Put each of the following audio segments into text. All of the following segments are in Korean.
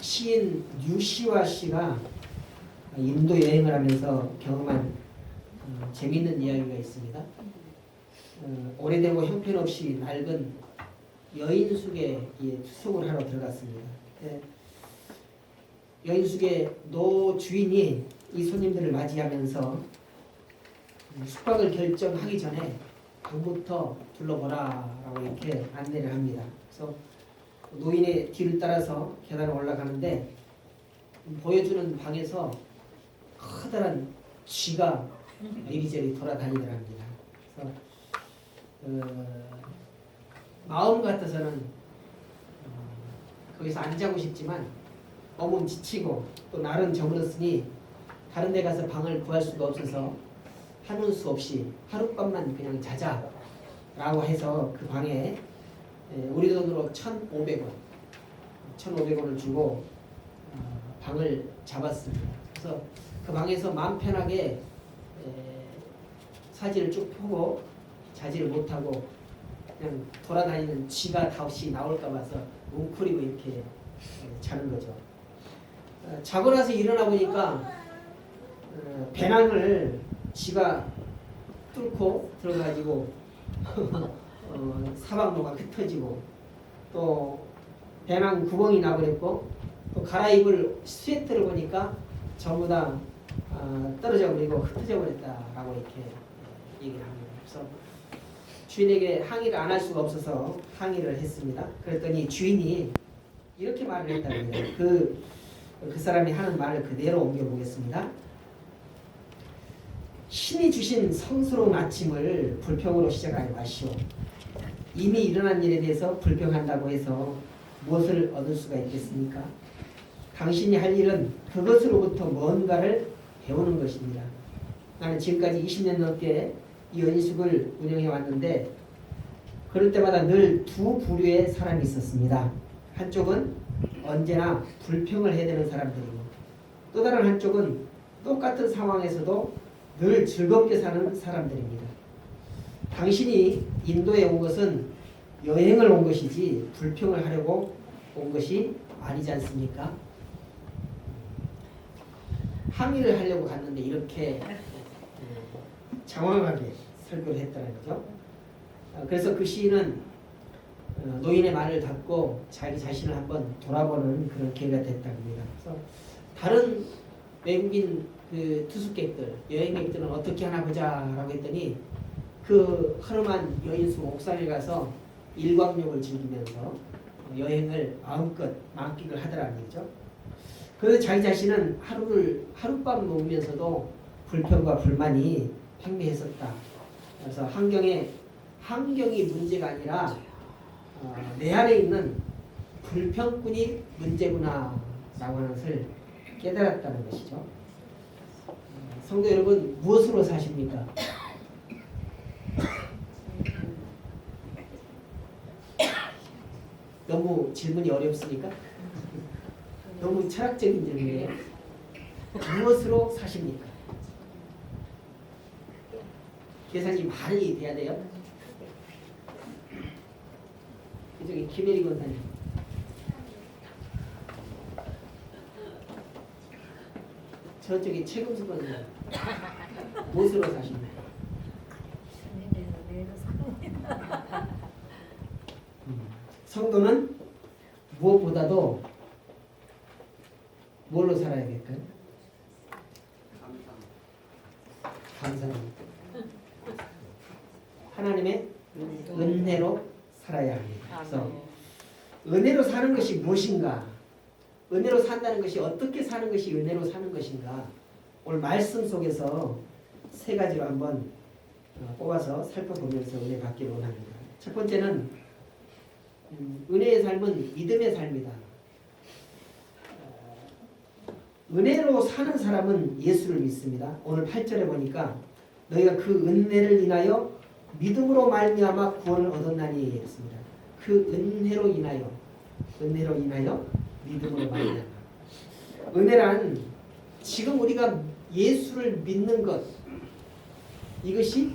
시인 뉴시와 씨가 인도 여행을 하면서 경험한 재미있는 이야기가 있습니다. 오래되고 형편없이 낡은 여인숙에 투숙을 하러 들어갔습니다. 여인숙의 노 주인이 이 손님들을 맞이하면서 숙박을 결정하기 전에 방부터 둘러보라라고 이렇게 안내를 합니다. 그래서 노인의 뒤를 따라서 계단을 올라가는데 보여주는 방에서 커다란 쥐가 이리저리 돌아다니더랍니다. 그래서 마음 같아서는 거기서 안 자고 싶지만 너무 지치고 또 날은 저물었으니 다른 데 가서 방을 구할 수가 없어서 하는 수 없이 하룻밤만 그냥 자자라고 해서 그 방에 우리 돈으로 1,500원을 주고 방을 잡았습니다. 그래서 그 방에서 마음 편하게 사진을 쭉 펴고 자지를 못하고 그냥 돌아다니는 쥐가 다시 나올까 봐서 웅크리고 이렇게 자는 거죠. 자고 나서 일어나 보니까 배낭을 쥐가 뚫고 들어가지고 사방로가 흩어지고 또 배낭 구멍이 나버렸고 또 갈아입을 스웨터를 보니까 전부 다 떨어져 버리고 흩어져 버렸다라고 이렇게 얘기를 합니다. 그래서 주인에게 항의를 안 할 수가 없어서 항의를 했습니다. 그랬더니 주인이 이렇게 말을 했답니다. 그 사람이 하는 말을 그대로 옮겨보겠습니다. 신이 주신 성스러운 아침을 불평으로 시작하지 마시오. 이미 일어난 일에 대해서 불평한다고 해서 무엇을 얻을 수가 있겠습니까? 당신이 할 일은 그것으로부터 뭔가를 배우는 것입니다. 나는 지금까지 20년 넘게 이 연식을 운영해 왔는데 그럴 때마다 늘 두 부류의 사람이 있었습니다. 한쪽은 언제나 불평을 해야 되는 사람들이고 또 다른 한쪽은 똑같은 상황에서도 늘 즐겁게 사는 사람들입니다. 당신이 인도에 온 것은 여행을 온 것이지 불평을 하려고 온 것이 아니지 않습니까? 항의를 하려고 갔는데 이렇게 장황하게 설교를 했다는 거죠. 그래서 그 시인은 노인의 말을 듣고 자기 자신을 한번 돌아보는 그런 기회가 됐다고 합니다. 그래서 다른 외국인 그 투숙객들, 여행객들은 어떻게 하나 보자라고 했더니 그 허름한 여인숙 옥상에 가서 일광욕을 즐기면서 여행을 마음껏 만끽을 하더라는 거죠. 그래서 자기 자신은 하룻밤 먹으면서도 불평과 불만이 팽배했었다. 그래서 환경이 문제가 아니라 내 안에 있는 불평꾼이 문제구나 라고 하는 것을 깨달았다는 것이죠. 성도 여러분, 무엇으로 사십니까? 너무 질문이 어렵습니까? 너무 철학적인 질문이에요. 무엇으로 사십니까? 계산이 많이 돼야 돼요. 저기 김혜리 권사님. 저쪽에 최금수 권사님. 무엇으로 사십니까? 성도는 무엇보다도 뭘로 살아야 될까요? 감사합니다. 하나님의 은혜로 살아야 합니다. 그래서 은혜로 사는 것이 무엇인가? 은혜로 산다는 것이 어떻게 사는 것이 은혜로 사는 것인가? 오늘 말씀 속에서 세 가지로 한번 뽑아서 살펴보면서 은혜 받기를 원합니다. 첫 번째는 은혜의 삶은 믿음의 삶이다. 은혜로 사는 사람은 예수를 믿습니다. 오늘 8절에 보니까 너희가 그 은혜를 인하여 믿음으로 말미암아 구원을 얻었나니 했습니다. 그 은혜로 인하여 믿음으로 말미암아. 은혜란 지금 우리가 예수를 믿는 것, 이것이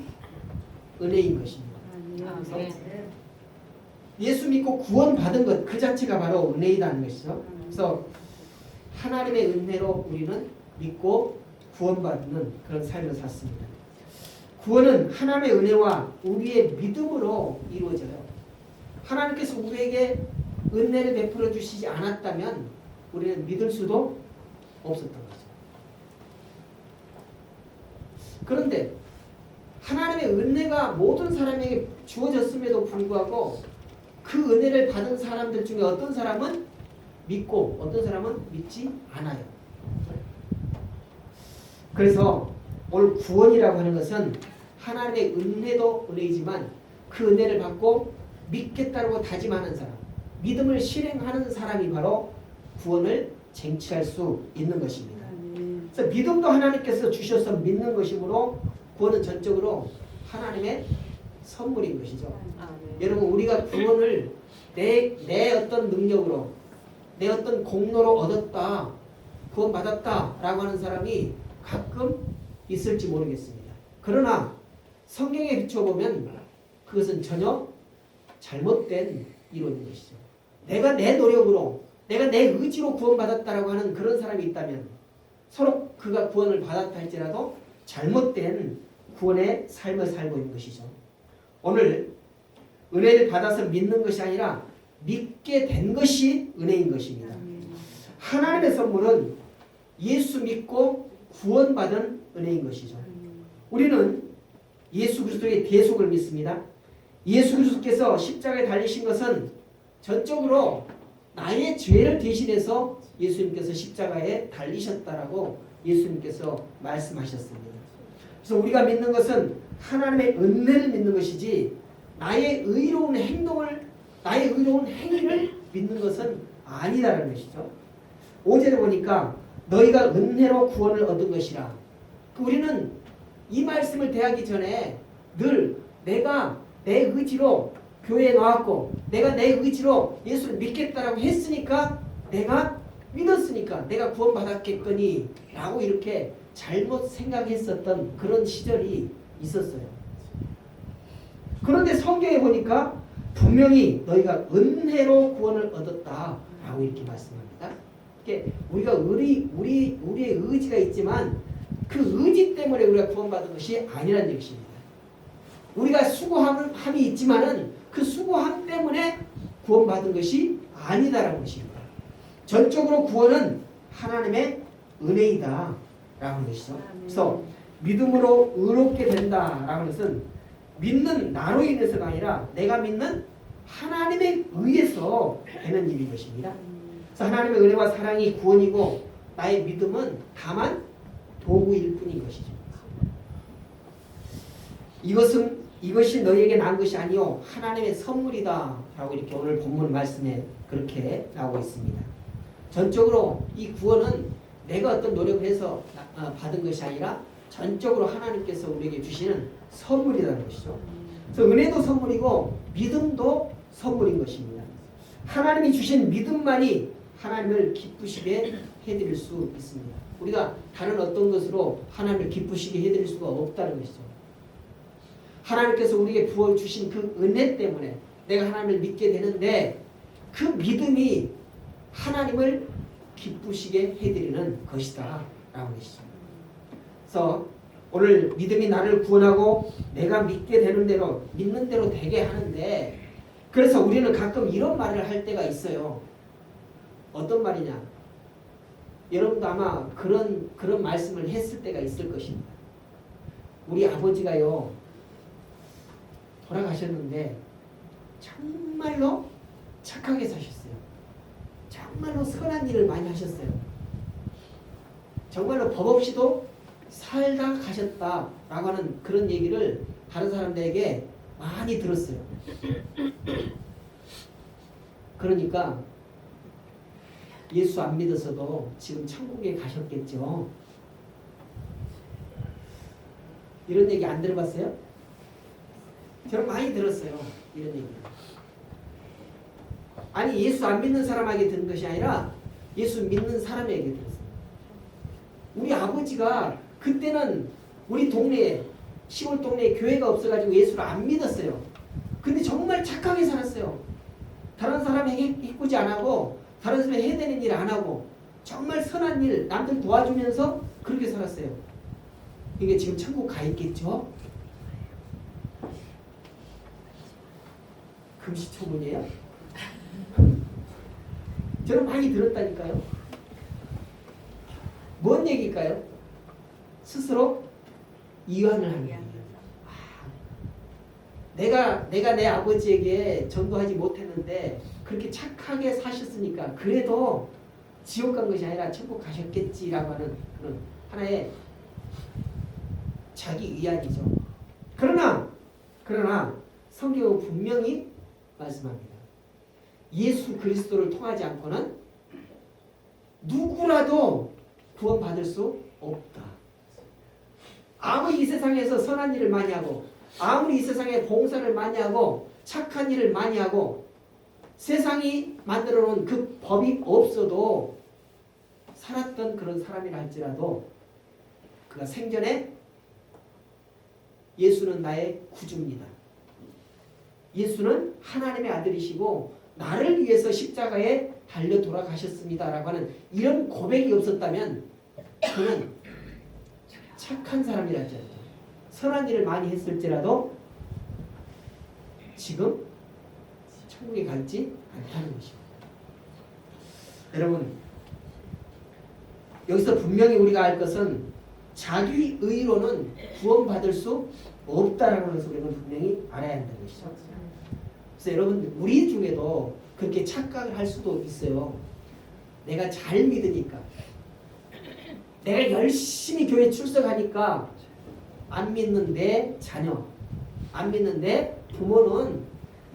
은혜인 것입니다. 예수 믿고 구원받은 것 그 자체가 바로 은혜이라는 것이죠. 그래서 하나님의 은혜로 우리는 믿고 구원받는 그런 삶을 샀습니다. 구원은 하나님의 은혜와 우리의 믿음으로 이루어져요. 하나님께서 우리에게 은혜를 베풀어 주시지 않았다면 우리는 믿을 수도 없었던 거죠. 그런데 하나님의 은혜가 모든 사람에게 주어졌음에도 불구하고 그 은혜를 받은 사람들 중에 어떤 사람은 믿고 어떤 사람은 믿지 않아요. 그래서 오늘 구원이라고 하는 것은 하나님의 은혜도 은혜이지만 그 은혜를 받고 믿겠다고 다짐하는 사람, 믿음을 실행하는 사람이 바로 구원을 쟁취할 수 있는 것입니다. 그래서 믿음도 하나님께서 주셔서 믿는 것이므로 구원은 전적으로 하나님의 선물인 것이죠. 여러분 우리가 구원을 내 어떤 능력으로 내 어떤 공로로 얻었다, 구원받았다 라고 하는 사람이 가끔 있을지 모르겠습니다. 그러나 성경에 비춰보면 그것은 전혀 잘못된 이론인 것이죠. 내가 내 노력으로 내가 내 의지로 구원받았다라고 하는 그런 사람이 있다면 서로 그가 구원을 받았다 할지라도 잘못된 구원의 삶을 살고 있는 것이죠. 오늘 은혜를 받아서 믿는 것이 아니라 믿게 된 것이 은혜인 것입니다. 하나님의 선물은 예수 믿고 구원받은 은혜인 것이죠. 우리는 예수 그리스도의 대속을 믿습니다. 예수 그리스도께서 십자가에 달리신 것은 전적으로 나의 죄를 대신해서 예수님께서 십자가에 달리셨다라고 예수님께서 말씀하셨습니다. 그래서 우리가 믿는 것은 하나님의 은혜를 믿는 것이지 나의 의로운 행동을, 나의 의로운 행위를 믿는 것은 아니다라는 것이죠. 5절에 보니까 너희가 은혜로 구원을 얻은 것이라. 우리는 이 말씀을 대하기 전에 늘 내가 내 의지로 교회에 나왔고 내가 내 의지로 예수를 믿겠다라고 했으니까 내가 믿었으니까 내가 구원받았겠거니 라고 이렇게 잘못 생각했었던 그런 시절이 있었어요. 그런데 성경에 보니까 분명히 너희가 은혜로 구원을 얻었다라고 이렇게 말씀합니다. 우리가 우리의 의지가 있지만 그 의지 때문에 우리가 구원받은 것이 아니라는 것입니다. 우리가 수고함이 있지만은 그 수고함 때문에 구원받은 것이 아니다라는 것입니다. 전적으로 구원은 하나님의 은혜이다 라는 것이죠. 그래서 믿음으로 의롭게 된다라는 것은 믿는 나로 인해서가 아니라 내가 믿는 하나님에 의해서 되는 일인 것입니다. 그래서 하나님의 은혜와 사랑이 구원이고 나의 믿음은 다만 도구일 뿐인 것이죠. 이것이 너희에게 난 것이 아니요 하나님의 선물이다 라고 이렇게 오늘 본문 말씀에 그렇게 나오고 있습니다. 전적으로 이 구원은 내가 어떤 노력을 해서 받은 것이 아니라 전적으로 하나님께서 우리에게 주시는 선물이라는 것이죠. 그래서 은혜도 선물이고 믿음도 선물인 것입니다. 하나님이 주신 믿음만이 하나님을 기쁘시게 해드릴 수 있습니다. 우리가 다른 어떤 것으로 하나님을 기쁘시게 해드릴 수가 없다는 것이죠. 하나님께서 우리에게 부어주신 그 은혜 때문에 내가 하나님을 믿게 되는데 그 믿음이 하나님을 기쁘시게 해드리는 것이다 라는 것이죠. 그래서 오늘 믿음이 나를 구원하고 내가 믿게 되는 대로 믿는 대로 되게 하는데 그래서 우리는 가끔 이런 말을 할 때가 있어요. 어떤 말이냐? 여러분도 아마 그런 말씀을 했을 때가 있을 것입니다. 우리 아버지가요 돌아가셨는데 정말로 착하게 사셨어요. 정말로 선한 일을 많이 하셨어요. 정말로 법 없이도 살다 가셨다라고 하는 그런 얘기를 다른 사람들에게 많이 들었어요. 그러니까 예수 안 믿어서도 지금 천국에 가셨겠죠. 이런 얘기 안 들어봤어요? 저는 많이 들었어요. 이런 얘기. 아니 예수 안 믿는 사람에게 들은 것이 아니라 예수 믿는 사람에게 들었어요. 우리 아버지가 그때는 우리 동네에 시골 동네에 교회가 없어가지고 예수를 안 믿었어요. 근데 정말 착하게 살았어요. 다른 사람에게 해꾸지 안 하고 다른 사람이 해야 되는 일 안 하고 정말 선한 일 남들 도와주면서 그렇게 살았어요. 이게 지금 천국 가 있겠죠? 금시초문이에요? 저는 많이 들었다니까요. 뭔 얘기일까요? 스스로 이완을 하는 얘기예요. 내가 내 아버지에게 전도하지 못했는데 그렇게 착하게 사셨으니까 그래도 지옥 간 것이 아니라 천국 가셨겠지라고 하는 그런 하나의 자기 위안이죠. 그러나 성경은 분명히 말씀합니다. 예수 그리스도를 통하지 않고는 누구라도 구원받을 수 없다. 아무리 이 세상에서 선한 일을 많이 하고 아무리 이 세상에 봉사를 많이 하고 착한 일을 많이 하고 세상이 만들어 놓은 그 법이 없어도 살았던 그런 사람이라 할지라도 그가 생전에 예수는 나의 구주입니다. 예수는 하나님의 아들이시고 나를 위해서 십자가에 달려 돌아가셨습니다. 라고 하는 이런 고백이 없었다면 그는 착한 사람이랄지라도 선한 일을 많이 했을지라도 지금 천국에 갈지 않다는 것입니다. 여러분 여기서 분명히 우리가 알 것은 자기 의로는 구원받을 수 없다라는 것을 우리는 분명히 알아야 한다는 것이죠. 그래서 여러분 우리 중에도 그렇게 착각을 할 수도 있어요. 내가 잘 믿으니까 내가 열심히 교회 출석하니까 안 믿는 내 자녀, 안 믿는 내 부모는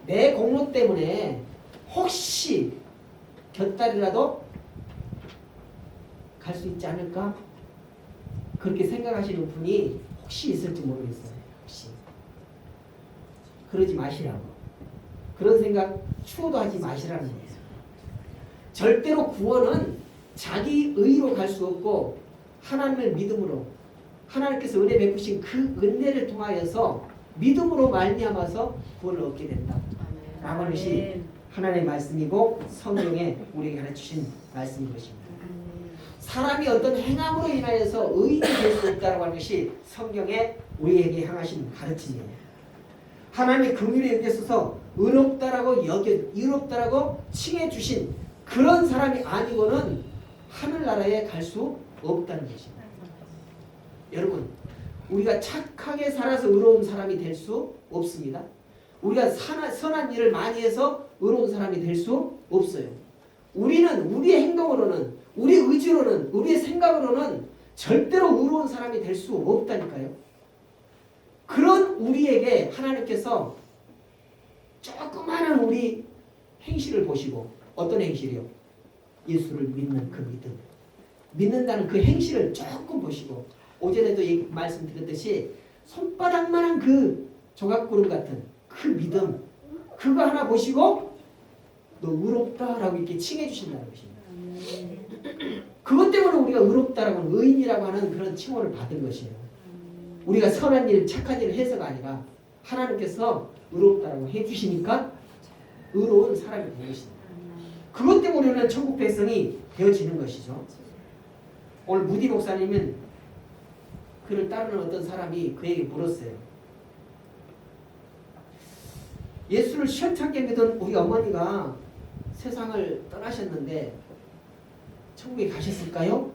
내 공로 때문에 혹시 곁다리라도 갈 수 있지 않을까? 그렇게 생각하시는 분이 혹시 있을지 모르겠어요. 혹시. 그러지 마시라고. 그런 생각 추호도 하지 마시라는 거예요. 절대로 구원은 자기 의로 갈 수 없고 하나님을 믿음으로 하나님께서 은혜 베푸신 그 은혜를 통하여서 믿음으로 말미암아서 구원을 얻게 된다. 라고 하는 것이 하나님의 말씀이고 성경에 우리에게 가르치신 말씀인 것입니다. 사람이 어떤 행함으로 인하여서 의인이 될 수 없다고 하는 것이 성경에 우리에게 향하신 가르침이에요. 하나님의 긍휼에 의해서 의롭다라고 칭해 주신 그런 사람이 아니고는 하늘나라에 갈 수 없다는 것입니다. 여러분, 우리가 착하게 살아서 의로운 사람이 될 수 없습니다. 우리가 선한 일을 많이 해서 의로운 사람이 될 수 없어요. 우리는 우리의 행동으로는 우리의 의지로는 우리의 생각으로는 절대로 의로운 사람이 될 수 없다니까요. 그런 우리에게 하나님께서 조그마한 우리 행실을 보시고 어떤 행실이요? 예수를 믿는 그 믿음. 믿는다는 그 행실을 조금 보시고 오전에도 말씀드렸듯이 손바닥만한 그 조각구름 같은 그 믿음 그거 하나 보시고 너 의롭다라고 이렇게 칭해 주신다는 것입니다. 그것 때문에 우리가 의롭다라고 의인이라고 하는 그런 칭호를 받은 것이에요. 우리가 선한 일, 착한 일을 해서가 아니라 하나님께서 의롭다라고 해주시니까 의로운 사람이 된 것입니다. 그것 때문에 우리는 천국 백성이 되어지는 것이죠. 오늘 무디 목사님은 그를 따르는 어떤 사람이 그에게 물었어요. 예수를 시원찮게 믿은 우리 어머니가 세상을 떠나셨는데 천국에 가셨을까요?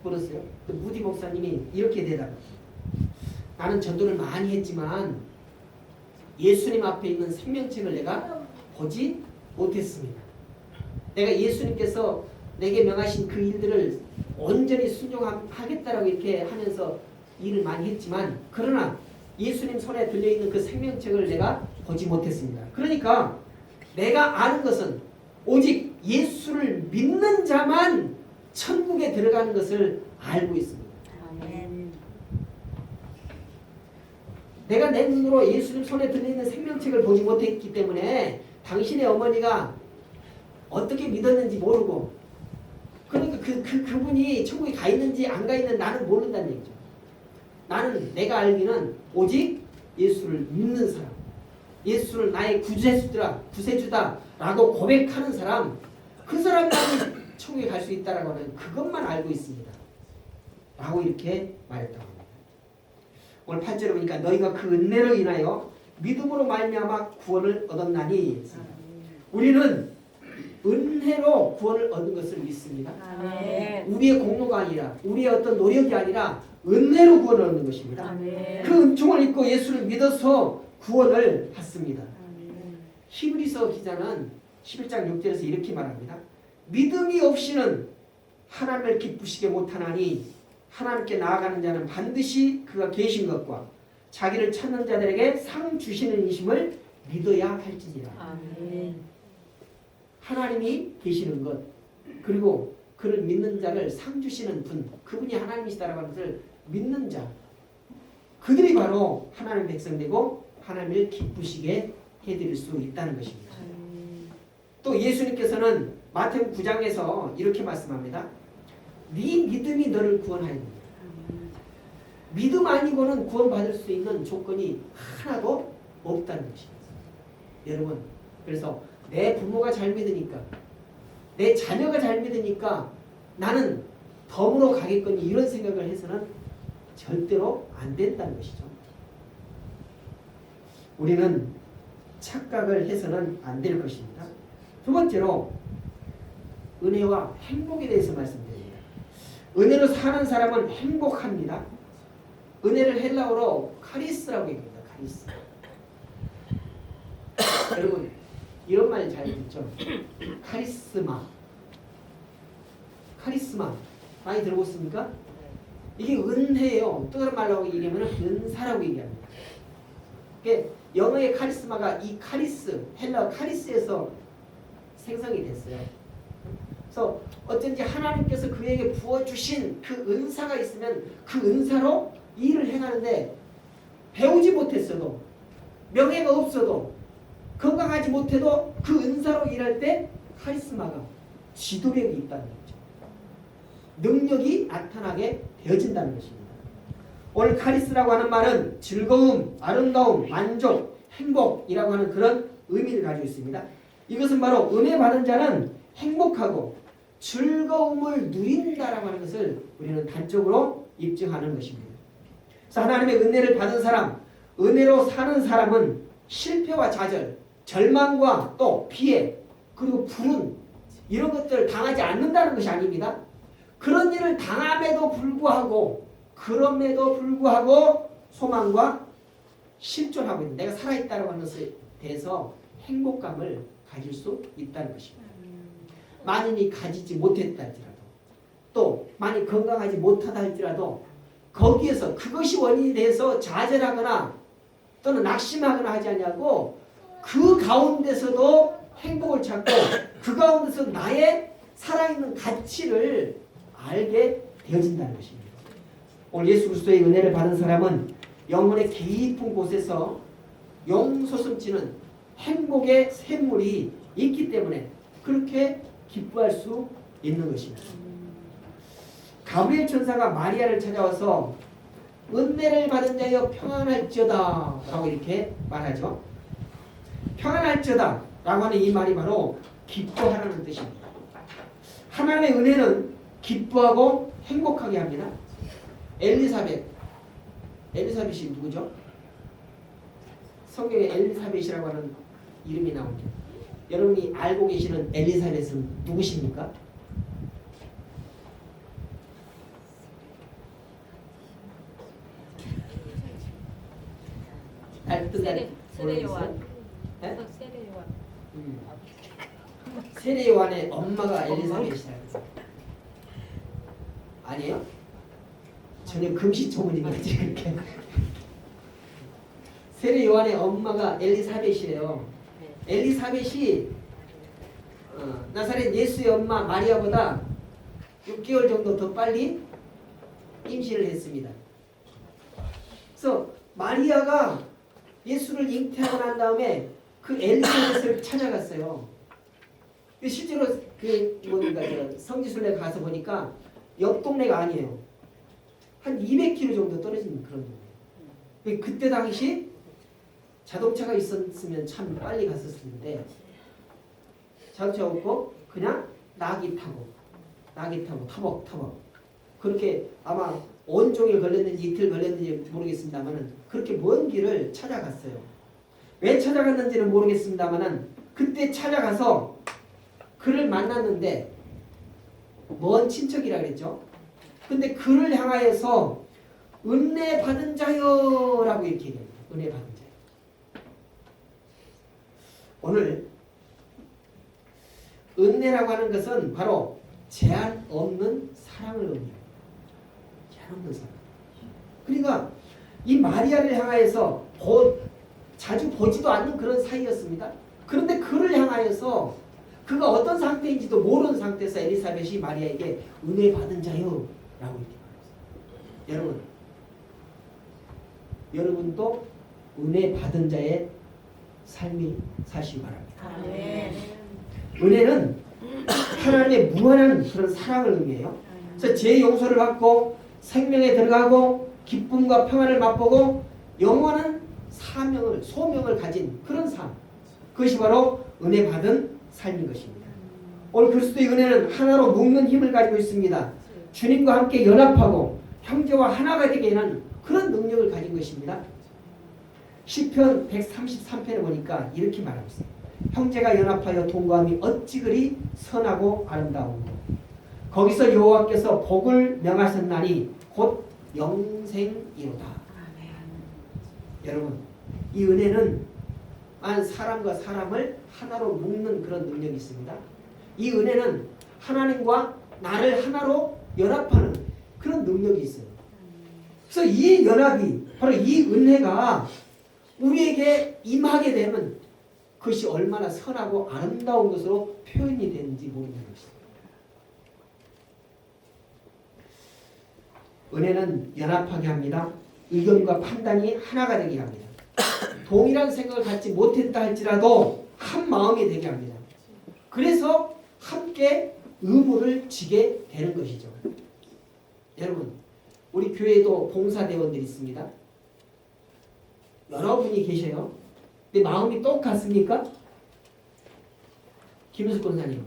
물었어요. 무디 목사님이 이렇게 대답합니다. 나는 전도를 많이 했지만 예수님 앞에 있는 생명책을 내가 보지 못했습니다. 내가 예수님께서 내게 명하신 그 일들을 온전히 순종하겠다라고 이렇게 하면서 일을 많이 했지만 그러나 예수님 손에 들려있는 그 생명책을 내가 보지 못했습니다. 그러니까 내가 아는 것은 오직 예수를 믿는 자만 천국에 들어가는 것을 알고 있습니다. 아멘. 내가 내 눈으로 예수님 손에 들려있는 생명책을 보지 못했기 때문에 당신의 어머니가 어떻게 믿었는지 모르고 그러니까 그분이 천국에 가 있는지 안 가 있는지 나는 모른다는 얘기죠. 나는 내가 알기는 오직 예수를 믿는 사람 예수를 나의 구세주다라고 고백하는 사람, 그 사람만이 천국에 갈 수 있다라고 하는 그것만 알고 있습니다. 라고 이렇게 말했다고 합니다. 오늘 8절에 보니까 너희가 그 은혜로 인하여 믿음으로 말미암아 구원을 얻었나니, 우리는 은혜로 구원을 얻은 것을 믿습니다. 우리의 공로가 아니라, 우리의 어떤 노력이 아니라 은혜로 구원을 얻는 것입니다. 그 은총을 입고 예수를 믿어서 구원을 받습니다. 히브리서 기자는 11장 6절에서 이렇게 말합니다. 믿음이 없이는 하나님을 기쁘시게 못하나니 하나님께 나아가는 자는 반드시 그가 계신 것과 자기를 찾는 자들에게 상 주시는 이심을 믿어야 할지니라. 하나님이 계시는 것, 그리고 그를 믿는 자를 상 주시는 분, 그분이 하나님이시다라고 하는 것을 믿는 자, 그들이 바로 하나님 백성되고 하나님을 기쁘시게 해드릴 수 있다는 것입니다. 또 예수님께서는 마태복음 9장에서 이렇게 말씀합니다. 네 믿음이 너를 구원하였느니라. 믿음 아니고는 구원받을 수 있는 조건이 하나도 없다는 것입니다. 여러분, 그래서 내 부모가 잘 믿으니까, 내 자녀가 잘 믿으니까 나는 덤으로 가겠거니 이런 생각을 해서는 절대로 안 된다는 것이죠. 우리는 착각을 해서는 안 될 것입니다. 두 번째로 은혜와 행복에 대해서 말씀드립니다. 은혜로 사는 사람은 행복합니다. 은혜를 헬라어로 카리스라고 얘기합니다. 카리스. 여러분 이런 말 잘 듣죠? 카리스마. 카리스마 많이 들어보셨습니까? 이게 은혜예요. 또 다른 말로 얘기하면 은사라고 얘기합니다. 이게 영어의 카리스마가 이 카리스, 헬라어 카리스에서 생성이 됐어요. 그래서 어쩐지 하나님께서 그에게 부어주신 그 은사가 있으면 그 은사로 일을 행하는데, 배우지 못했어도, 명예가 없어도, 건강하지 못해도 그 은사로 일할 때 카리스마가, 지도력이 있다는 거죠. 능력이 나타나게 되어진다는 것입니다. 오늘 카리스라고 하는 말은 즐거움, 아름다움, 만족, 행복이라고 하는 그런 의미를 가지고 있습니다. 이것은 바로 은혜 받은 자는 행복하고 즐거움을 누린다라고 하는 것을 우리는 단적으로 입증하는 것입니다. 그래서 하나님의 은혜를 받은 사람, 은혜로 사는 사람은 실패와 좌절, 절망과 또 피해, 그리고 불운, 이런 것들을 당하지 않는다는 것이 아닙니다. 그런 일을 당함에도 불구하고, 그럼에도 불구하고 소망과 실존하고 있는, 내가 살아있다고 하는 것에 대해서 행복감을 가질 수 있다는 것입니다. 만인이 가지지 못했다 할지라도, 또 많이 건강하지 못하다 할지라도 거기에서 그것이 원인이 돼서 좌절하거나 또는 낙심하거나 하지 않냐고, 그 가운데서도 행복을 찾고 그 가운데서 나의 살아있는 가치를 알게 되어진다는 것입니다. 오늘 예수 그리스도의 은혜를 받은 사람은 영혼의 깊은 곳에서 용솟음치는 행복의 샘물이 있기 때문에 그렇게 기뻐할 수 있는 것입니다. 가브리엘 천사가 마리아를 찾아와서 은혜를 받은 자여 평안할지어다 라고 이렇게 말하죠. 평안할지어다 라고 하는 이 말이 바로 기뻐하라는 뜻입니다. 하나님의 은혜는 기뻐하고 행복하게 합니다. 엘리사벳이 누구죠? 성경에 엘리사벳이라고 하는 이름이 나옵니다. 여러분이 알고 계시는 엘리사벳은 누구십니까? 세례 요한. 네? 세례 요한. 세례 요한의 엄마가 엘리사벳이라고. 아니에요? 전혀 금시초문이겠지 이렇게. 세례 요한의 엄마가 엘리사벳이에요. 엘리사벳이 나사렛 예수의 엄마 마리아보다 6개월 정도 더 빨리 임신을 했습니다. 그래서 마리아가 예수를 잉태하고 난 다음에 그 엘리사벳을 찾아갔어요. 실제로 성지순례 가서 보니까 옆 동네가 아니에요. 한 200km 정도 떨어진 그런 동네. 그때 당시 자동차가 있었으면 참 빨리 갔었을 텐데 자동차 없고 그냥 나귀 타고 터벅터벅 그렇게 아마 온종일 걸렸는지 이틀 걸렸는지 모르겠습니다만은 그렇게 먼 길을 찾아갔어요. 왜 찾아갔는지는 모르겠습니다만은 그때 찾아가서 그를 만났는데 먼 친척이라 그랬죠. 근데 그를 향하여서 은혜 받은 자여라고 이렇게 얘기해요. 은혜 받은 자요. 오늘 은혜라고 하는 것은 바로 제한 없는 사랑을 의미해요. 제한 없는 사랑. 그러니까 이 마리아를 향하여서 자주 보지도 않는 그런 사이였습니다. 그런데 그를 향하여서 그가 어떤 상태인지도 모르는 상태에서 엘리사벳이 마리아에게 은혜 받은 자요 라고 이렇게 말했어요. 여러분도 은혜 받은 자의 삶이 사시기 바랍니다. 아멘. 은혜는 하나님의 무한한 그런 사랑을 의미해요. 그래서 죄 용서를 받고 생명에 들어가고 기쁨과 평안을 맛보고 영원한 소명을 가진 그런 삶. 그것이 바로 은혜 받은 삶인 것입니다. 오늘 그리스도의 은혜는 하나로 묶는 힘을 가지고 있습니다. 주님과 함께 연합하고 형제와 하나가 되게 하는 그런 능력을 가진 것입니다. 시편 133편에 보니까 이렇게 말하고 있어요. 형제가 연합하여 동거함이 어찌 그리 선하고 아름다운고 거기서 여호와께서 복을 명하셨나니 곧 영생이로다. 여러분 이 은혜는 사람과 사람을 하나로 묶는 그런 능력이 있습니다. 이 은혜는 하나님과 나를 하나로 연합하는 그런 능력이 있어요. 그래서 이 연합이 바로 이 은혜가 우리에게 임하게 되면 그것이 얼마나 선하고 아름다운 것으로 표현이 되는지 모르는 것입니다. 은혜는 연합하게 합니다. 의견과 판단이 하나가 되게 합니다. 동일한 생각을 갖지 못했다 할지라도 한 마음이 되게 합니다. 그래서 함께 의무를 지게 되는 것이죠. 여러분, 우리 교회에도 봉사대원들이 있습니다. 여러분이 계셔요. 근데 마음이 똑같습니까? 김은숙 권사님,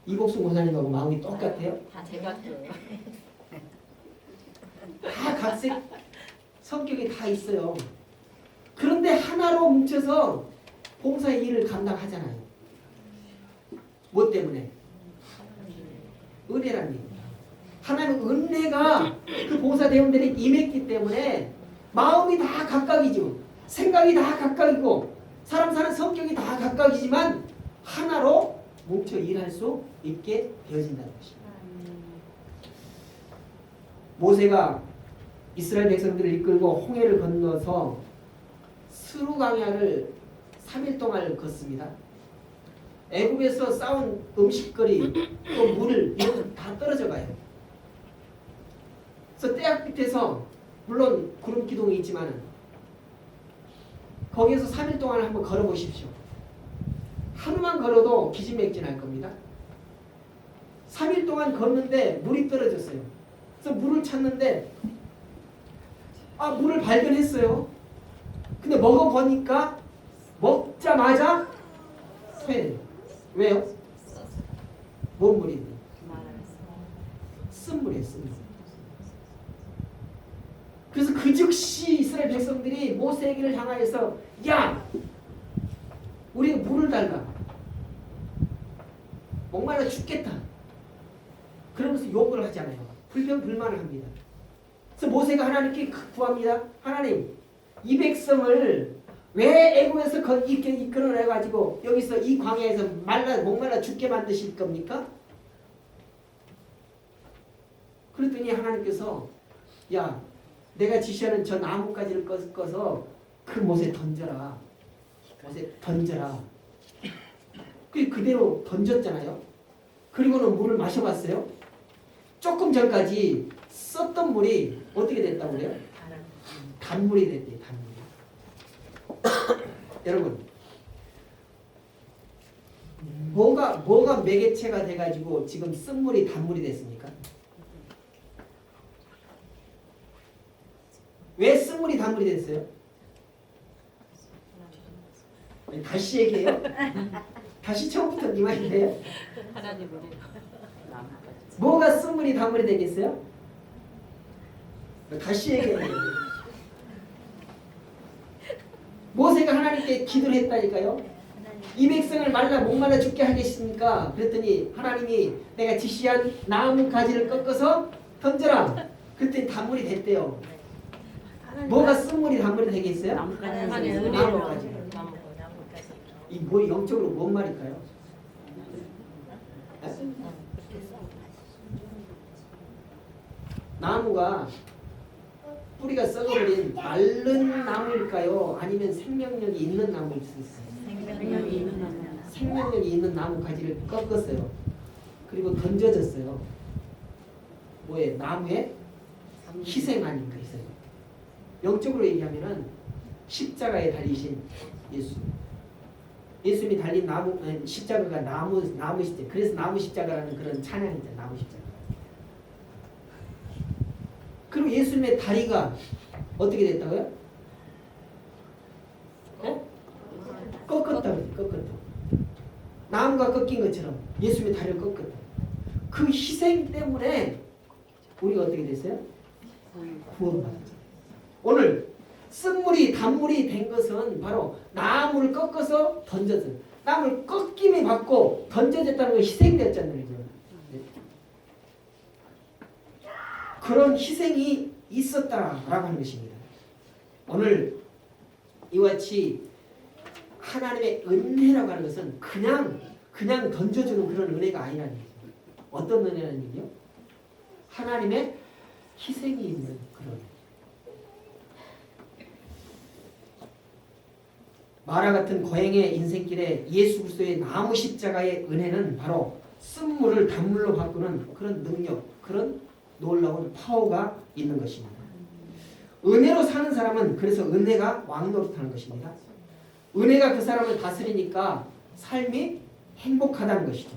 이복순 권사님하고 마음이 똑같아요? 다 제가 줘요. 다 각색 성격이 다 있어요. 그런데 하나로 뭉쳐서 봉사의 일을 감당하잖아요. 뭐 때문에? 은혜라는 얘기입니다. 하나님 은혜가 그 봉사대원들에게 임했기 때문에 마음이 다 각각이죠. 생각이 다 각각이고 사람 사는 성격이 다 각각이지만 하나로 뭉쳐 일할 수 있게 되어진다는 것입니다. 모세가 이스라엘 백성들을 이끌고 홍해를 건너서 스루 강야를 3일 동안 걷습니다. 애굽에서 쌓은 음식거리 또 물 이런 다 떨어져 가요. 그래서 떼약 밑에서 물론 구름 기둥이 있지만 거기에서 3일 동안 한번 걸어보십시오. 하루만 걸어도 기진맥진할 겁니다. 3일 동안 걷는데 물이 떨어졌어요. 그래서 물을 찾는데 물을 발견했어요. 근데 먹어보니까 먹자마자 쇠. 왜요? 뭔 물인데? 쓴 물이에요. 쓴 물. 그래서 그 즉시 이스라엘 백성들이 모세에게를 향하여서 야! 우리가 물을 달라. 목말라 죽겠다. 그러면서 욕을 하잖아요. 불평불만을 합니다. 그래서 모세가 하나님께 구합니다. 하나님, 이 백성을 왜 애굽에서 이끌어내가지고 여기서 이 광야에서 목말라 죽게 만드실 겁니까? 그랬더니 하나님께서 야, 내가 지시하는 저 나뭇가지를 꺼서 그 못에 던져라. 못에 던져라. 그대로 던졌잖아요. 그리고는 물을 마셔봤어요. 조금 전까지 썼던 물이 어떻게 됐다고 그래요? 단물이 됐대요. 단물이. 여러분, 뭐가 매개체가 돼가지고 지금 쓴물이 단물이 됐습니까? 왜 쓴물이 단물이 됐어요? 다시 얘기해요? 다시 처음부터 이 말이에요? 하나님을 뭐가 쓴물이 단물이 되겠어요? 다시 얘기해요. 모세가 하나님께 기도를 했다니까요. 이 백성을 말라 목말라 죽게 하겠습니까? 그랬더니 하나님이 내가 지시한 나무 가지를 꺾어서 던져라. 그랬더니 단물이 됐대요. 뭐가 쓴물이 단물이 되겠어요? 하나님의 은혜로 나무가지. 이 뭐 영적으로 뭔 말일까요? 나무가 뿌리가 썩어버린 마른 나무일까요? 아니면 생명력이 있는 나무일 수 있어요. 생명력이 있는 나무 가지를 꺾었어요. 그리고 던져졌어요. 뭐에? 나무에 희생 아닌가 있어요. 영적으로 얘기하면은 십자가에 달리신 예수. 예수님이 달린 나무 십자가가 나무 십자가. 그래서 나무 십자가라는 그런 찬양이죠. 나무 십자가. 그리고 예수님의 다리가 어떻게 됐다고요? 꺾었다고. 꺾었다. 나무가 꺾인 것처럼 예수님의 다리를 꺾었다. 그 희생 때문에 우리가 어떻게 됐어요? 구원받았죠. 오늘 쓴물이 단물이 된 것은 바로 나무를 꺾어서 던져서 나무를 꺾임이 받고 던져졌다는 건 희생되었잖아요. 그런 희생이 있었다라고 하는 것입니다. 오늘 이와 같이 하나님의 은혜라고 하는 것은 그냥 던져주는 그런 은혜가 아니라는 거예요. 어떤 은혜라는 얘기요? 하나님의 희생이 있는 그런 마라 같은 거행의 인생길에 예수 그리스도의 나무 십자가의 은혜는 바로 쓴물을 단물로 바꾸는 그런 능력, 그런 놀라운 파워가 있는 것입니다. 은혜로 사는 사람은 그래서 은혜가 왕노릇하는 것입니다. 은혜가 그 사람을 다스리니까 삶이 행복하다는 것이죠.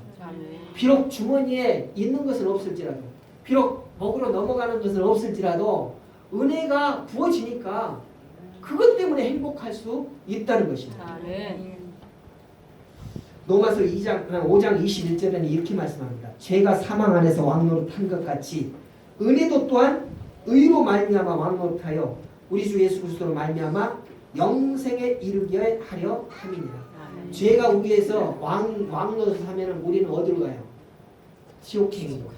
비록 주머니에 있는 것은 없을지라도, 비록 먹으러 넘어가는 것은 없을지라도 은혜가 부어지니까 그것 때문에 행복할 수 있다는 것입니다. 로마서 5장 21절에는 이렇게 말씀합니다. 죄가 사망 안에서 왕노릇한 것 같이 은혜도 또한 의로 말미암아 왕노릇하여 우리 주 예수 그리스도로 말미암아 영생에 이르게 하려 함이니라. 죄가 우리에서 왕노릇을 하면 우리는 어디로 가요? 지옥행으로.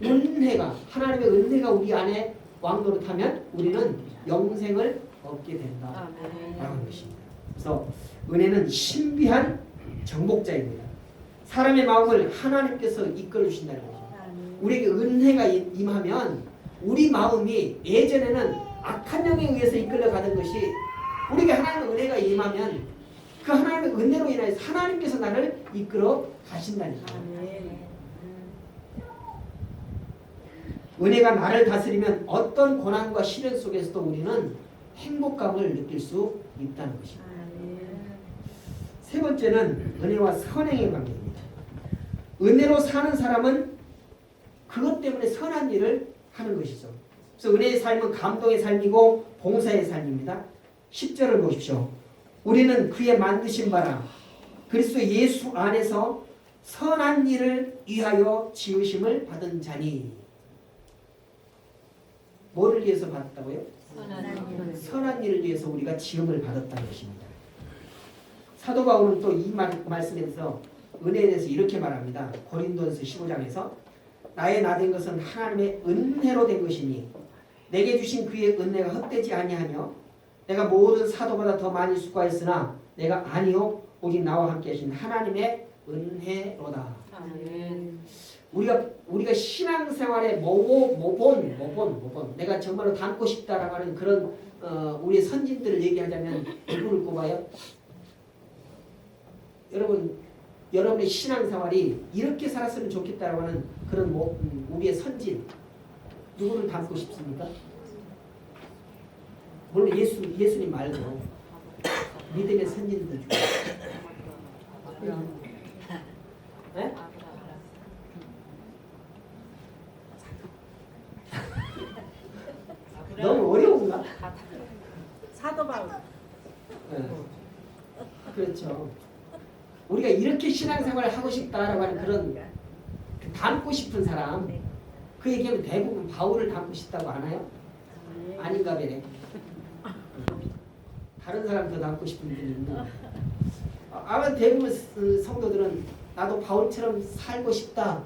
은혜가 하나님의 은혜가 우리 안에 왕노릇하면 우리는 영생을 얻게 된다라는 것입니다. 그래서 은혜는 신비한 정복자입니다. 사람의 마음을 하나님께서 이끌어 주신다는 거죠. 우리에게 은혜가 임하면 우리 마음이 예전에는 악한 영에 의해서 이끌려가던 것이 우리에게 하나님의 은혜가 임하면 그 하나님의 은혜로 인해서 하나님께서 나를 이끌어 가신다니까. 은혜가 나를 다스리면 어떤 고난과 시련 속에서도 우리는 행복감을 느낄 수 있다는 것입니다. 세 번째는 은혜와 선행의 관계입니다. 은혜로 사는 사람은 그것 때문에 선한 일을 하는 것이죠. 그래서 은혜의 삶은 감동의 삶이고 봉사의 삶입니다. 10절을 보십시오. 우리는 그의 만드신 바라 그리스도 예수 안에서 선한 일을 위하여 지으심을 받은 자니. 뭐를 위해서 받았다고요? 선한 일을 위해서 우리가 지음을 받았다는 것입니다. 사도 바울은 또 이 말씀에서 은혜에 대해서 이렇게 말합니다. 고린도전서 15장에서 나의 나된 것은 하나님의 은혜로 된 것이니 내게 주신 그의 은혜가 헛되지 아니하며 내가 모든 사도보다 더 많이 수고하였으나 내가 아니요 오직 나와 함께 하신 하나님의 은혜로다. 아멘. 우리가 신앙생활에 모본 내가 정말로 닮고 싶다라고 하는 그런 우리의 선진들을 얘기하자면 누구를 꼽아요? 여러분의 신앙생활이 이렇게 살았으면 좋겠다라고 하는 그런 우리의 선진 누구를 닮고 싶습니까? 물론 예수님 말고 믿음의 선진들 중에 네? 너무 어려운가? 사도 바울. 네. 우리가 이렇게 신앙생활을 하고 싶다라고 하는 그런 그 닮고 싶은 사람 그 얘기하면 대부분 바울을 닮고 싶다고 하나요? 아닌가 보네. 다른 사람 더 닮고 싶은 분이 있는 거예요. 아마 대부분 성도들은 나도 바울처럼 살고 싶다.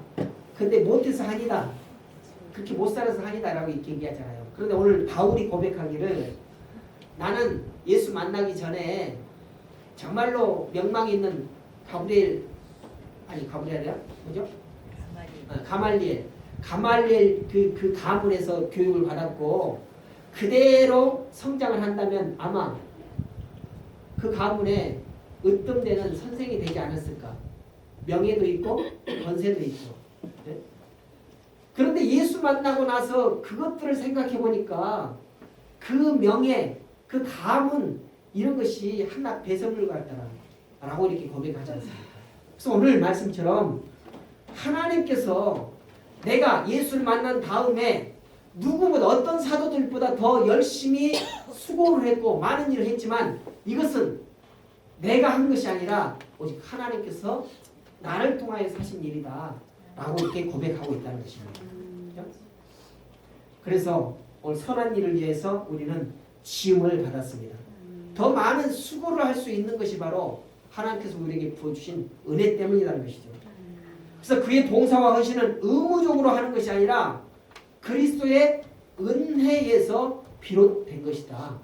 근데 못해서 아니다. 그렇게 못 살아서 아니다 라고 이렇게 얘기하잖아요. 그런데 오늘 바울이 고백하기를 나는 예수 만나기 전에 정말로 명망 있는 가브리엘이야? 뭐죠? 가말리엘 그 가문에서 교육을 받았고 그대로 성장을 한다면 아마 그 가문에 으뜸되는 선생이 되지 않았을까? 명예도 있고 권세도 있고. 네? 그런데 예수 만나고 나서 그것들을 생각해 보니까 그 명예, 그 가문 이런 것이 하나 배설물 같다라고 이렇게 고백하지 않습니까? 그래서 오늘 말씀처럼 하나님께서 내가 예수를 만난 다음에 누구보다 어떤 사도들보다 더 열심히 수고를 했고 많은 일을 했지만 이것은 내가 한 것이 아니라 오직 하나님께서 나를 통하여 하신 일이다 라고 이렇게 고백하고 있다는 것입니다. 그래서 오늘 선한 일을 위해서 우리는 지음을 받았습니다. 더 많은 수고를 할 수 있는 것이 바로 하나님께서 우리에게 부어주신 은혜 때문이라는 것이죠. 그래서 그의 봉사와 헌신은 의무적으로 하는 것이 아니라 그리스도의 은혜에서 비롯된 것이다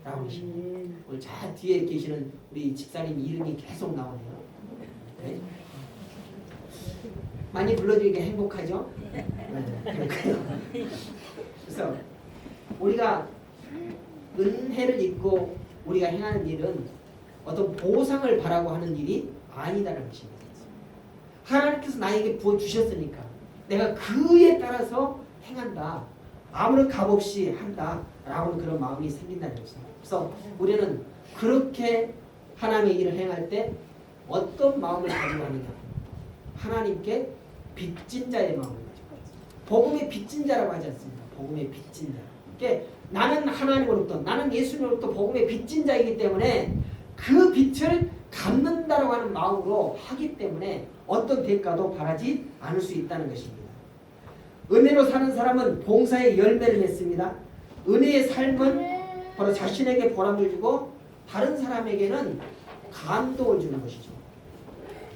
라고 하십니다. 오늘 저 뒤에 계시는 우리 집사님 이름이 계속 나오네요. 네? 많이 불러주니까 행복하죠? 네. 그래서 우리가 은혜를 입고 우리가 행하는 일은 어떤 보상을 바라고 하는 일이 아니다라는 것입니다. 하나님께서 나에게 부어주셨으니까 내가 그에 따라서 행한다. 아무런 값없이 한다라고는 그런 마음이 생긴다는 것입니다. 그래서 우리는 그렇게 하나님의 일을 행할 때 어떤 마음을 가지고 하느냐. 하나님께 빚진 자의 마음을 가지고 복음의 빚진 자라고 하지 않습니다. 복음의 빚진 자. 그러니까 나는 하나님으로부터 나는 예수님으로부터 복음의 빚진 자이기 때문에 그 빚을 갚는다라고 하는 마음으로 하기 때문에 어떤 대가도 바라지 않을 수 있다는 것입니다. 은혜로 사는 사람은 봉사의 열매를 맺습니다. 은혜의 삶은 바로 자신에게 보람을 주고 다른 사람에게는 감동을 주는 것이죠.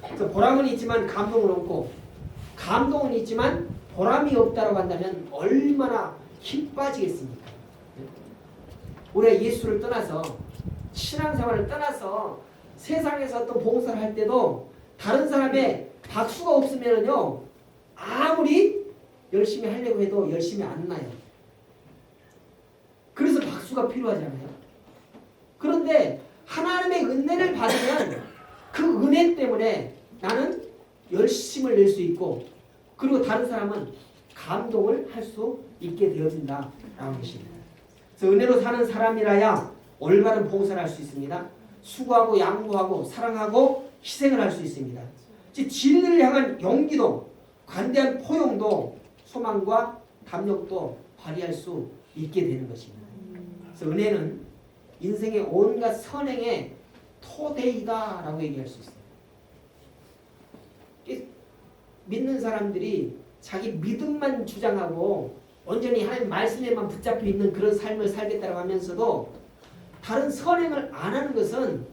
그래서 보람은 있지만 감동은 없고 감동은 있지만 보람이 없다고 한다면 얼마나 힘 빠지겠습니까? 우리가 예수를 떠나서 신앙생활을 떠나서 세상에서 어떤 봉사를 할 때도 다른 사람의 박수가 없으면요 아무리 열심히 하려고 해도 열심히 안 나요. 그래서 박수가 필요하잖아요. 그런데 하나님의 은혜를 받으면 그 은혜 때문에 나는 열심을 낼 수 있고 그리고 다른 사람은 감동을 할 수 있게 되어진다라는 것입니다. 그래서 은혜로 사는 사람이라야 올바른 봉사를 할 수 있습니다. 수고하고 양보하고 사랑하고 희생을 할 수 있습니다. 즉 진리를 향한 용기도 관대한 포용도 소망과 담력도 발휘할 수 있게 되는 것입니다. 그래서 은혜는 인생의 온갖 선행의 토대이다라고 얘기할 수 있어요. 믿는 사람들이 자기 믿음만 주장하고 온전히 하나님 말씀에만 붙잡혀 있는 그런 삶을 살겠다고 하면서도 다른 선행을 안 하는 것은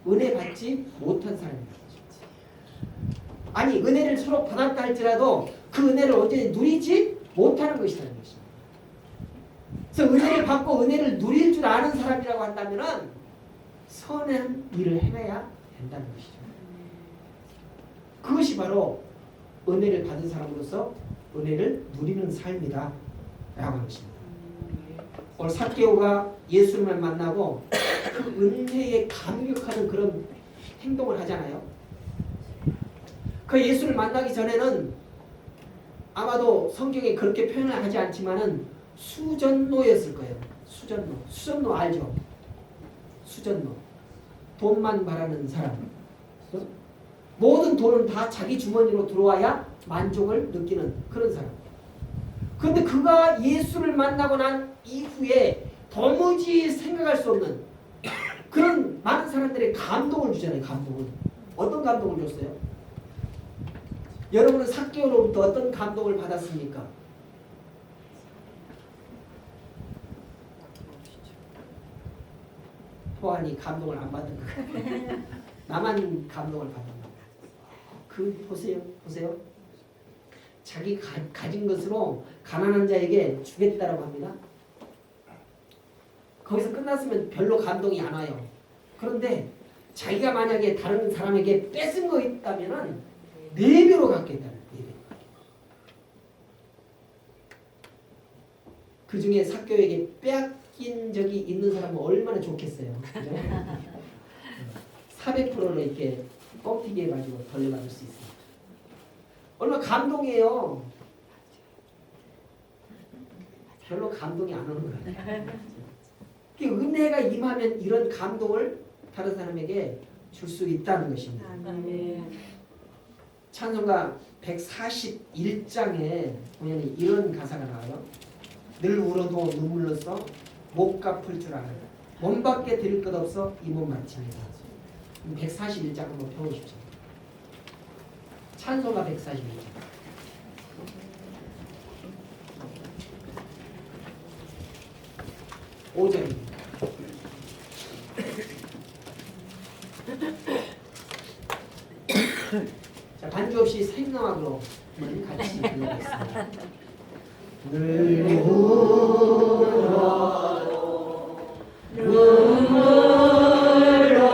은혜 받지 못한 사람입니다. 아니 은혜를 서로 받았다 할지라도 그 은혜를 온전히 누리지 못하는 것이라는 것입니다. 그래서 은혜를 받고 은혜를 누릴 줄 아는 사람이라고 한다면 선한 일을 해내야 된다는 것이죠. 그것이 바로 은혜를 받은 사람으로서 은혜를 누리는 삶이다 라고 하는 것입니다. 오늘 삭개오가 예수님을 만나고 그 은혜에 감격하는 그런 행동을 하잖아요. 그 예수를 만나기 전에는 아마도 성경에 그렇게 표현을 하지 않지만은 수전노였을 거예요. 수전노 알죠? 수전노. 돈만 바라는 사람. 모든 돈은 다 자기 주머니로 들어와야 만족을 느끼는 그런 사람. 그런데 그가 예수를 만나고 난 이후에 도무지 생각할 수 없는 그런 많은 사람들의 감동을 주잖아요. 감동을. 어떤 감동을 줬어요? 여러분은 삭개오로부터 어떤 감동을 받았습니까? 호환이 감동을 안 받은 거예요. 나만 감동을 받은 거예요. 보세요. 자기 가진 것으로 가난한 자에게 주겠다라고 합니다. 거기서 끝났으면 별로 감동이 안 와요. 그런데 자기가 만약에 다른 사람에게 뺏은 거 있다면은 4배로 갚겠다는 4배. 그 중에 삭개오에게 빼앗긴 적이 있는 사람은 얼마나 좋겠어요. 그죠? 400%로 이렇게 뻥튀기 해가지고 돌려받을 수 있어요. 얼마나 감동이에요. 별로 감동이 안 오는 거예요. 은혜가 임하면 이런 감동을 다른 사람에게 줄 수 있다는 것입니다. 찬송가 141장에 보면 이런 가사가 나와요. 늘 울어도 눈물로써 못 갚을 줄 알아요. 몸밖에 드릴 것 없어 이 몸 마칩니다. 141장 한번 펴보십시오. 찬송가 141장. 5절입니다. 자, 반주 없이 생명학으로 같이 불러보겠습니다. 늘 울어도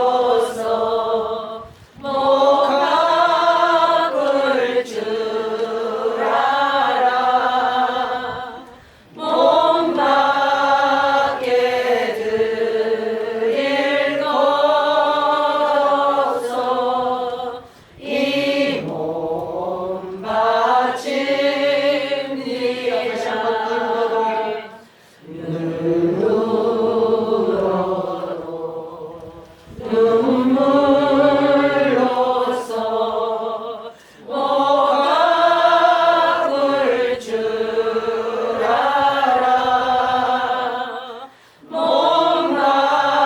눈물로써 못 갚을 줄 알아 몸밖에 드릴 것 없어 이 몸 바칩니다. 늘 울어도 눈물로써 못 갚을 줄 알아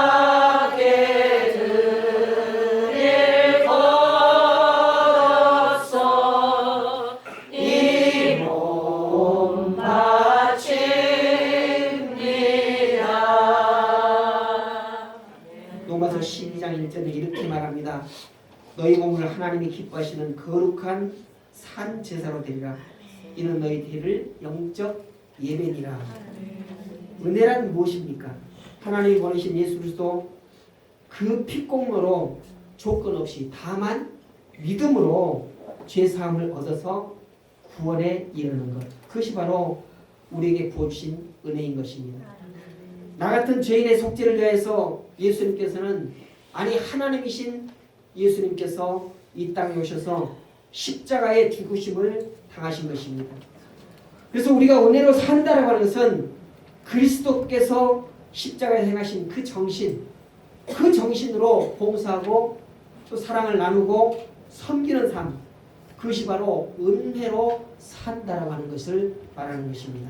몸밖에 드릴 것 없어 이 몸 바칩니다. 로마서 12장 1절에 이렇게 말합니다. 너희 몸을 하나님이 기뻐하시는 거룩한 산 제사로 드리라. 이는 너희 드릴 영적 예배니라. 은혜란 무엇입니까? 하나님이 보내신 예수 그리스도 그 피공로로 조건 없이 다만 믿음으로 죄 사함을 얻어서 구원에 이르는 것. 그것이 바로 우리에게 부어주신 은혜인 것입니다. 나 같은 죄인의 속죄를 위하여서 예수님께서는 하나님이신 예수님께서 이 땅에 오셔서 십자가의 죽으심을 당하신 것입니다. 그래서 우리가 은혜로 산다라고 하는 것은 그리스도께서 십자가에 행하신 그 정신, 그 정신으로 봉사하고 또 사랑을 나누고 섬기는 삶, 그것이 바로 은혜로 산다라고 하는 것을 말하는 것입니다.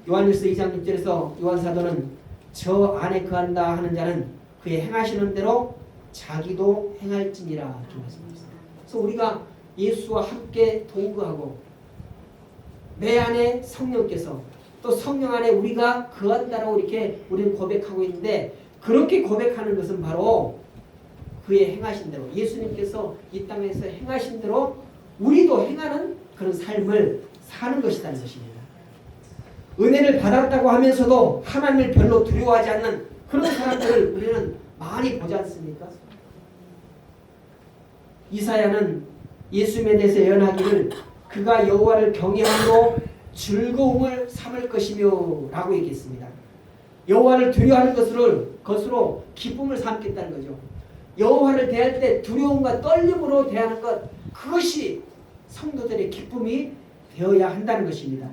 요한일서 2장 6절에서 요한사도는 저 안에 거한다 하는 자는 그의 행하시는 대로 자기도 행할지니라 이렇게 말씀하셨습니다. 그래서 우리가 예수와 함께 동거하고 내 안에 성령께서 또 성령 안에 우리가 거한다라고 이렇게 우리는 고백하고 있는데, 그렇게 고백하는 것은 바로 그의 행하신 대로, 예수님께서 이 땅에서 행하신 대로 우리도 행하는 그런 삶을 사는 것이라는 것입니다. 은혜를 받았다고 하면서도 하나님을 별로 두려워하지 않는 그런 사람들을 우리는 많이 보지 않습니까? 이사야는 예수님에 대해서 예언하기를 그가 여호와를 경외함으로 즐거움을 삼을 것이며 라고 얘기했습니다. 여호와를 두려워하는 것으로 기쁨을 삼겠다는 거죠. 여호와를 대할 때 두려움과 떨림으로 대하는 것, 그것이 성도들의 기쁨이 되어야 한다는 것입니다.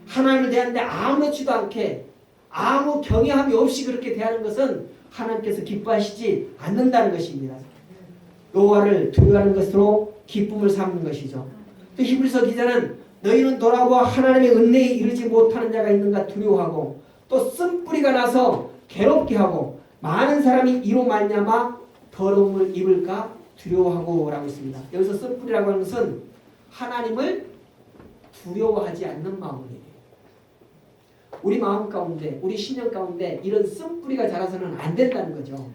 하나님을 대하는데 아무렇지도 않게 아무 경외함이 없이 그렇게 대하는 것은 하나님께서 기뻐하시지 않는다는 것입니다. 여호와를 두려워하는 것으로 기쁨을 삼는 것이죠. 또 히브리서 기자는 너희는 돌아와 하나님의 은혜에 이르지 못하는 자가 있는가 두려워하고 또 쓴뿌리가 나서 괴롭게 하고 많은 사람이 이로 말미암아 더러움을 입을까 두려워하고라고 있습니다. 여기서 쓴뿌리라고 하는 것은 하나님을 두려워하지 않는 마음이에요. 우리 마음 가운데, 우리 신령 가운데 이런 쓴뿌리가 자라서는 안 된다는 거죠.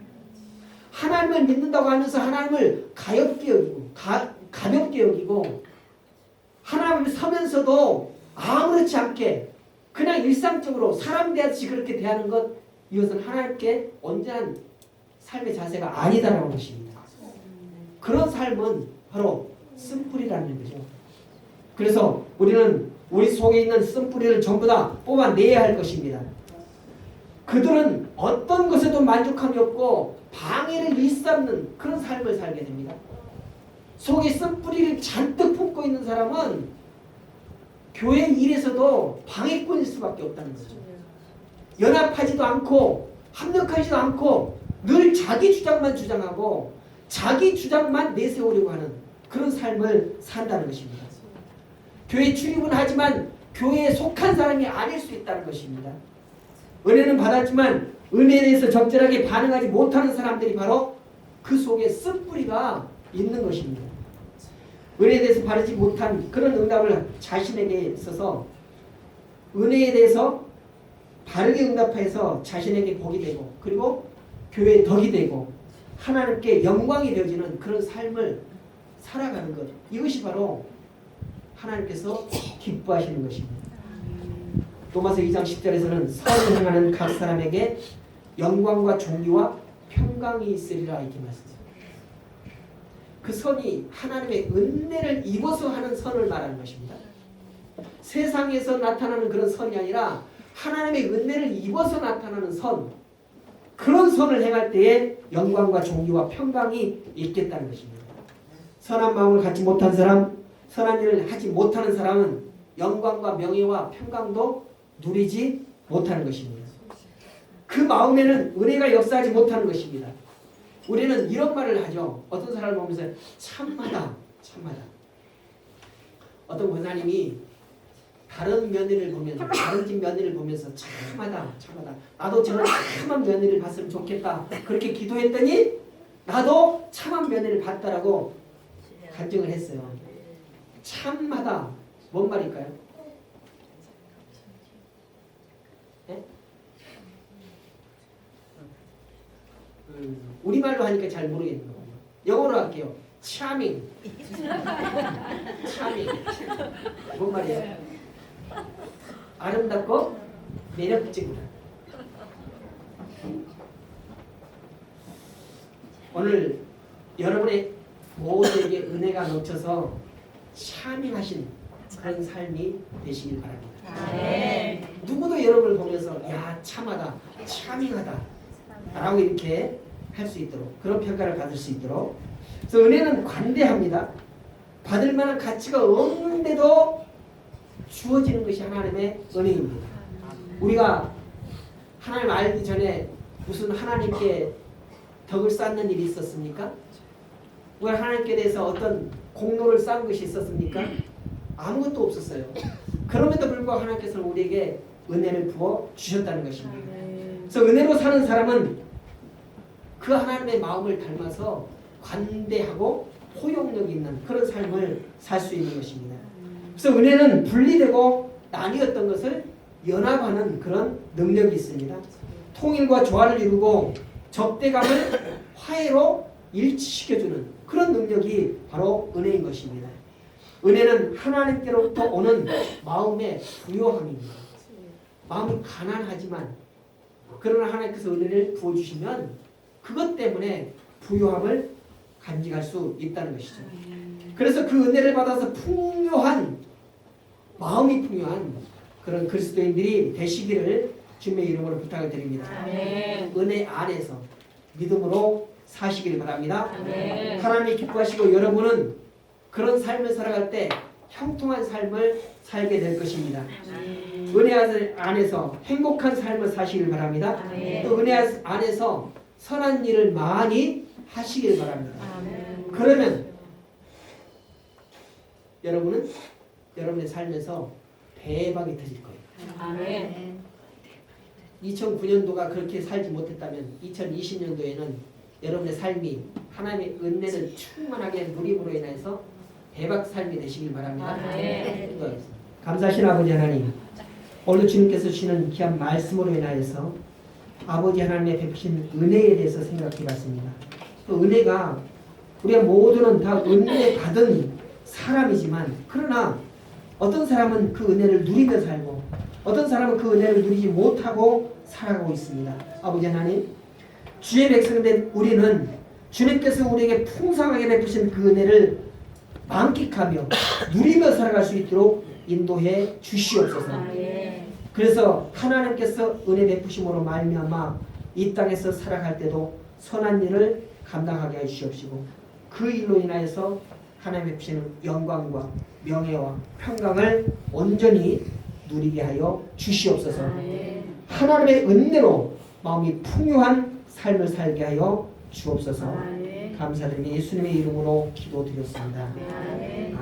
하나님을 믿는다고 하면서 하나님을 가볍게 여기고 가볍게 여기고 하나님을 서면서도 아무렇지 않게 그냥 일상적으로 사람 대하듯이 그렇게 대하는 것, 이것은 하나님께 온전한 삶의 자세가 아니다라는 것입니다. 그런 삶은 바로 쓴뿌리라는 거죠. 그래서 우리는 우리 속에 있는 쓴뿌리를 전부 다 뽑아내야 할 것입니다. 그들은 어떤 것에도 만족함이 없고 방해를 일삼는 그런 삶을 살게 됩니다. 속에 쓴뿌리를 잔뜩 품고 있는 사람은 교회 일에서도 방해꾼일 수밖에 없다는 거죠. 연합하지도 않고 합력하지도 않고 늘 자기 주장만 주장하고 자기 주장만 내세우려고 하는 그런 삶을 산다는 것입니다. 교회 출입은 하지만 교회에 속한 사람이 아닐 수 있다는 것입니다. 은혜는 받았지만 은혜에 대해서 적절하게 반응하지 못하는 사람들이 바로 그 속에 쓴뿌리가 있는 것입니다. 은혜에 대해서 바르지 못한 그런 응답을 자신에게 있어서 은혜에 대해서 바르게 응답해서 자신에게 복이 되고 그리고 교회에 덕이 되고 하나님께 영광이 되어지는 그런 삶을 살아가는 것, 이것이 바로 하나님께서 기뻐하시는 것입니다. 로마서 2장 10절에서는 선을 행하는 각 사람에게 영광과 존귀와 평강이 있으리라 이렇게 말씀합니다. 그 선이 하나님의 은혜를 입어서 하는 선을 말하는 것입니다. 세상에서 나타나는 그런 선이 아니라 하나님의 은혜를 입어서 나타나는 선, 그런 선을 행할 때에 영광과 존귀와 평강이 있겠다는 것입니다. 선한 마음을 갖지 못한 사람, 선한 일을 하지 못하는 사람은 영광과 명예와 평강도 누리지 못하는 것입니다. 그 마음에는 은혜가 역사하지 못하는 것입니다. 우리는 이런 말을 하죠. 어떤 사람을 보면서 참마다. 어떤 권사님이 다른 며느리를 보면서, 다른 집 며느리를 보면서 참하다. 나도 저런 참한 며느리를 봤으면 좋겠다. 그렇게 기도했더니 나도 참한 며느리를 봤다라고 간증을 했어요. 참하다. 뭔 말일까요? 네? 우리말로 하니까 잘 모르겠는 거예요. 영어로 할게요. charming. 뭔 말이에요? 아름답고 매력적이다. 오늘 여러분의 모두에게 은혜가 넘쳐서 차밍하신 그런 삶이 되시길 바랍니다. 네. 누구도 여러분을 보면서 야 참하다, 차밍하다 라고 이렇게 할 수 있도록, 그런 평가를 받을 수 있도록. 그래서 은혜는 관대합니다. 받을 만한 가치가 없는데도 주어지는 것이 하나님의 은혜입니다. 우리가 하나님 알기 전에 무슨 하나님께 덕을 쌓는 일이 있었습니까? 우리가 하나님께 대해서 어떤 공로를 쌓은 것이 있었습니까? 아무것도 없었어요. 그럼에도 불구하고 하나님께서는 우리에게 은혜를 부어 주셨다는 것입니다. 그래서 은혜로 사는 사람은 그 하나님의 마음을 닮아서 관대하고 포용력 있는 그런 삶을 살 수 있는 것입니다. 그래서 은혜는 분리되고 나뉘었던 것을 연합하는 그런 능력이 있습니다. 통일과 조화를 이루고 적대감을 화해로 일치시켜주는 그런 능력이 바로 은혜인 것입니다. 은혜는 하나님께로부터 오는 마음의 부요함입니다. 마음이 가난하지만 그러나 하나님께서 은혜를 부어주시면 그것 때문에 부요함을 간직할 수 있다는 것이죠. 그래서 그 은혜를 받아서 풍요한 마음이 풍요한 그런 그리스도인들이 되시기를 주님의 이름으로 부탁을 드립니다. 아멘. 은혜 안에서 믿음으로 사시기를 바랍니다. 아멘. 하나님이 기뻐하시고 여러분은 그런 삶을 살아갈 때 형통한 삶을 살게 될 것입니다. 은혜 안에서 행복한 삶을 사시길 바랍니다. 아멘. 또 은혜 안에서 선한 일을 많이 하시길 바랍니다. 아멘. 그러면 여러분은 여러분의 삶에서 대박이 터질 거예요. 아멘. 2009년도가 그렇게 살지 못했다면 2020년도에는 여러분의 삶이 하나님의 은혜를 충만하게 누림으로 인해서 대박 삶이 되시길 바랍니다. 아멘. 기도하겠습니다. 감사하신 아버지 하나님, 오늘 주님께서 주시는 귀한 말씀으로 인하여서 아버지 하나님의 베푸신 은혜에 대해서 생각해 봤습니다. 그 은혜가 우리가 모두는 다 은혜 받은 사람이지만, 그러나 어떤 사람은 그 은혜를 누리며 살고 어떤 사람은 그 은혜를 누리지 못하고 살아가고 있습니다. 아버지 하나님, 주의 백성된 우리는 주님께서 우리에게 풍성하게 베푸신 그 은혜를 만끽하며 누리며 살아갈 수 있도록 인도해 주시옵소서. 아멘. 그래서 하나님께서 은혜 베푸심으로 말미암아 이 땅에서 살아갈 때도 선한 일을 감당하게 해 주시옵시고, 그 일로 인하여서 하나님 베푸시는 영광과 명예와 평강을 온전히 누리게 하여 주시옵소서. 아멘. 하나님의 은혜로 마음이 풍요한 삶을 살게 하여 주옵소서. 아멘. 감사드리며 예수님의 이름으로 기도드렸습니다. 아멘.